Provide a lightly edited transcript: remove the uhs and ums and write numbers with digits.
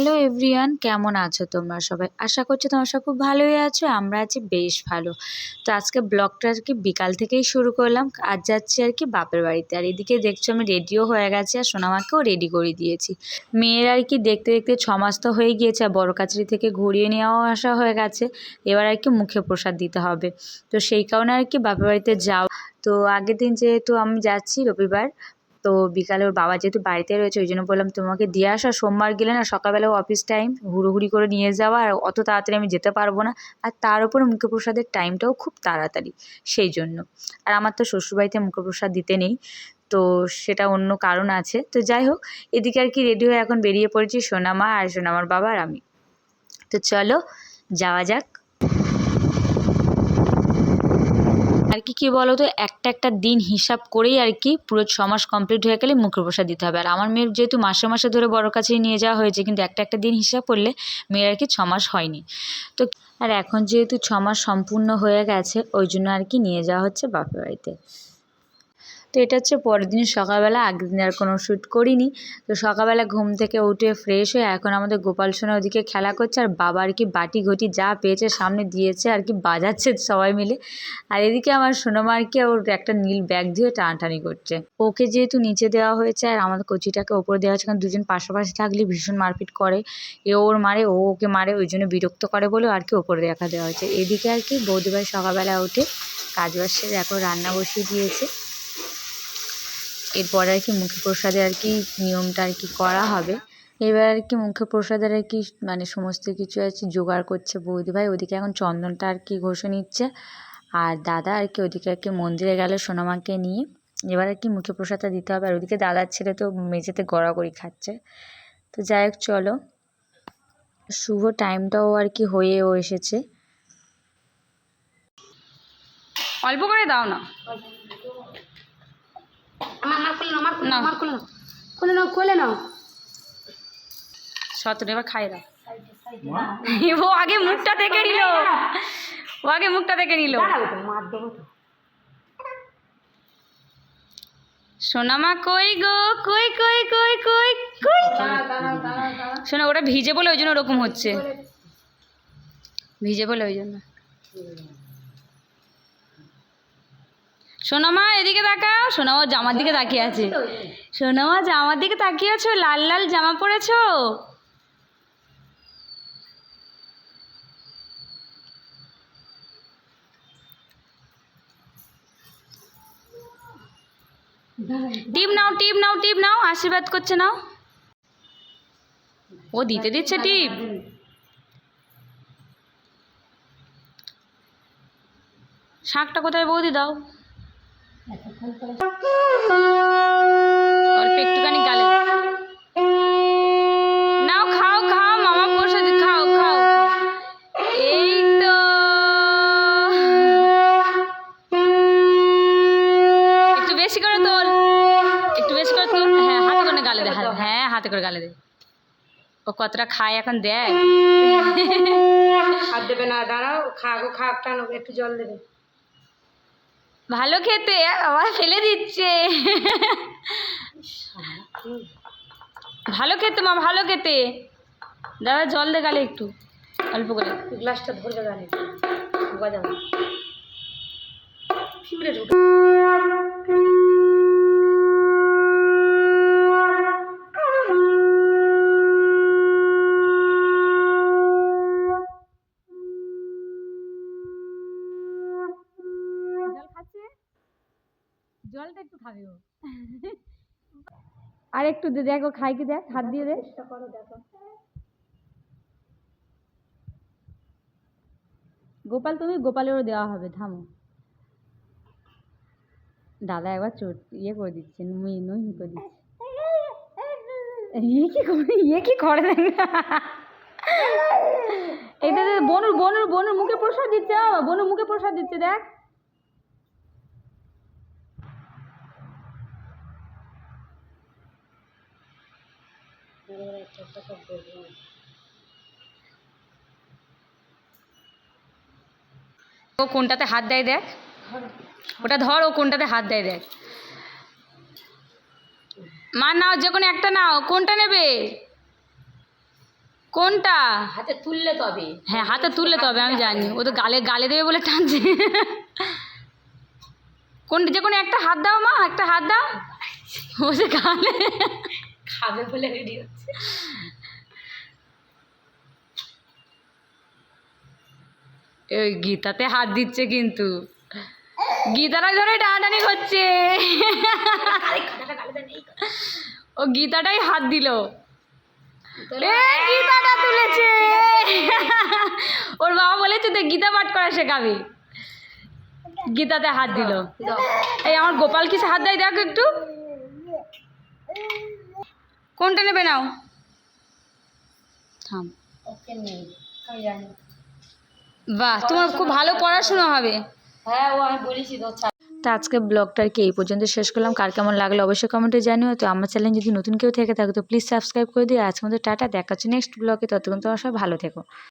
Hello everyone, কেমন আছো তোমরা সবাই? আশা করছি তোমরা সব খুব ভালোই আছো। আমরা আছি বেশ ভালো। তো আজকে ব্লগটা আর কি বিকাল থেকেই শুরু করলাম। আজ যাচ্ছি আর কি বাপের বাড়িতে। আর এদিকে দেখছো আমি রেডিও হয়ে গেছি আর সোনামাকেও রেডি করে দিয়েছি। মেয়ের আর কি দেখতে দেখতে 6 মাস তো হয়ে গিয়েছে, আর বড় কাছারি থেকে ঘুরিয়ে নেওয়াও আসা হয়ে গেছে। এবার আর কি মুখে প্রসাদ দিতে হবে, তো সেই কারণে আর কি বাপের বাড়িতে যাও। তো আগের দিন যেহেতু আমি যাচ্ছি রবিবার, তো বিকালে ওর বাবা যেহেতু বাড়িতে রয়েছে ওই জন্য বললাম তোমাকে দিয়ে আসা। সোমবার গেলে না সকালবেলাও অফিস টাইম, হুড়োহুড়ি করে নিয়ে যাওয়া, আর অত তাড়াতাড়ি আমি যেতে পারবো না। আর তার উপরে মুখে প্রসাদের টাইমটাও খুব তাড়াতাড়ি, সেই জন্য। আর আমার তো শ্বশুরবাড়িতে মুখে প্রসাদ দিতে নেই, তো সেটা অন্য কারণ আছে। তো যাই হোক, এদিকে আর কি রেডি হয়ে এখন বেরিয়ে পড়েছি সোনামা আর সোনামার বাবা আর আমি। তো চলো যাওয়া যাক। আর কি বলো তো, একটা একটা দিন হিসাব করেই আর কি পুরো 6 মাস কমপ্লিট হয়ে গেলে মুখের প্রসাদ দিতে হবে। আর আমার মেয়ের যেহেতু মাসে মাসে ধরে বড় কাছে নিয়ে যাওয়া হয়েছে, কিন্তু একটা একটা দিন হিসাব করলে মেয়ের আর কি 6 মাস হয়নি। তো আর এখন যেহেতু 6 মাস সম্পূর্ণ হয়ে গেছে ওই জন্য আর কি নিয়ে যাওয়া হচ্ছে বাপের বাড়িতে। তো এটা হচ্ছে পরের দিন সকালবেলা, আগের দিন আর কোনো শ্যুট করিনি। তো সকালবেলা ঘুম থেকে উঠে ফ্রেশ হয়ে এখন আমাদের গোপাল সোনা ওদিকে খেলা করছে, আর বাবা আর কি বাটি ঘটি যা পেয়েছে সামনে দিয়েছে আর কি বাজাচ্ছে সবাই মিলে। আর এদিকে আমার সোনামা আর কি ওর একটা নীল ব্যাগ দিয়ে টানাটানি করছে। ওকে যেহেতু নিচে দেওয়া হয়েছে আর আমাদের কচিটাকে ওপরে দেওয়া হয়েছে, কারণ দুজন পাশাপাশি থাকলে ভীষণ মারপিট করে, এ ওর মারে ও ওকে মারে, ওই জন্য বিরক্ত করে বলে আর কি ওপরে দেখা দেওয়া হয়েছে। এদিকে আর কি বৌদিভাই সকালবেলা উঠে কাজবাজ সেরে এখন রান্না বসিয়ে দিয়েছে। এরপর আর কি মুখে প্রসাদের আর কি নিয়মটা আর কি করা হবে। এবার আর কি মুখে প্রসাদের আর কি মানে সমস্ত কিছু আর কি জোগাড় করছে বৌদিভাই। ওদিকে এখন চন্দনটা আর কি ঘষে নিচ্ছে, আর দাদা আর কি ওদিকে আর কি মন্দিরে গেল সোনামাকে নিয়ে। এবার আর কি মুখে প্রসাদটা দিতে হবে, আর ওদিকে দাদার ছেলে তো মেঝেতে গড়াগড়ি খাচ্ছে। তো যাই হোক চলো, শুভ টাইমটাও আর কি হয়েও এসেছে। অল্প করে দাও না। সতেরো এবার খাই দাও। ও আগে মুখটা দেখে নিল, ও আগে মুখটা দেখে নিল। সোনামা কই গো, কই কই কই কই কই। শোনা ওটা ভিজে বলে ওই জন্য ওরকম হচ্ছে, ভিজে বলে ওই জন্য। সোনামা এদিকে তাকাও। সোনামা জামার দিকে তাকিয়ে আছে, সোনামা জামার দিকে তাকিয়ে আছো, লাল লাল জামা পরেছো। টিপ নাও টিপ নাও টিপ নাও, আশীর্বাদ করছে নাও। ও দিতে দিচ্ছে টিপ। শাকটা কোথায় বৌদি দাও, অল্প একটুখানি গালে নাও। খাও খাও মামা প্রসাদ খাও খাও। এই তো একটু বেশি করে তোল, একটু বেশি করে তোল। হ্যাঁ হাতে করে গালে দে, হ্যাঁ হাতে করে গালে দে। ও কতটা খায় এখন দেখ। হাত দেবে না, দাঁড়াও, খাগো খাক টানো, একটু জল দেবে। ভালো খেতে, আবার ফেলে দিচ্ছে। ভালো খেতে মা, ভালো খেতে। দাদা জল দে গালে একটু অল্প করে। গ্লাসটা ধরবে গালে, বাজাবো। জল খাচ্ছে, জলটা একটু খাবে ও। আর একটু দে, দেখো খাই কি, দেখ হাত দিয়ে দে। গোপাল তুমি, গোপালেরও দেওয়া হবে, থামো। দাদা একবার ইয়ে করে দিচ্ছে, নই করে দিচ্ছে। ইয়ে কি করে দেন না। এটা বনুর বনুর বনুর মুখে প্রসাদ দিচ্ছে, বনুর মুখে প্রসাদ দিচ্ছে দেখ। ও কোনটাতে হাত দেয় দেখ, ওটা ধর, ও কোনটাতে হাত দেয় দেখ। মা নাও, যে কোনো একটা নাও, কোনটা নেবে? কোনটা? হাতে তুললে তবে। হ্যাঁ হাতে তুললে তবে, আমি জানি ও তো গালে গালে দেবে বলে টানছে। কোনটা, যে কোনো একটা হাত দাও মা, একটা হাত দাও। ও যে গালে খাবে বলে রেডি হচ্ছে। ওই গীতাতে হাত দিচ্ছে কিন্তু, গীতাটা ধরে টানাটানি করছে। ও গীতাটাই হাত দিল, গীতাটা তুলেছে। ওর বাবা বলেছে তো গীতা পাঠ করা শেখাবে, গীতাতে হাত দিল। এই আমার গোপাল কিসে হাত দেয় দেখো একটু, কোনটা নেবে নাও। থাম। ওকে নেই, আমি জানি। বাহ, তোমার খুব ভালো পড়াশোনা হবে। হ্যাঁ ও আমি বলেছি তো। তো আজকে ব্লগটা আর কি এই পর্যন্ত শেষ করলাম। কার কেমন লাগলো অবশ্যই কমেন্টে জানিও। তো আমার চ্যানেল যদি নতুন কেউ থেকে থাকে তো প্লিজ সাবস্ক্রাইব করে দিও। আজকে মতো টাটা, দেখা হচ্ছে নেক্সট ব্লগে। ততক্ষণ তোমার সবাই ভালো থেকো।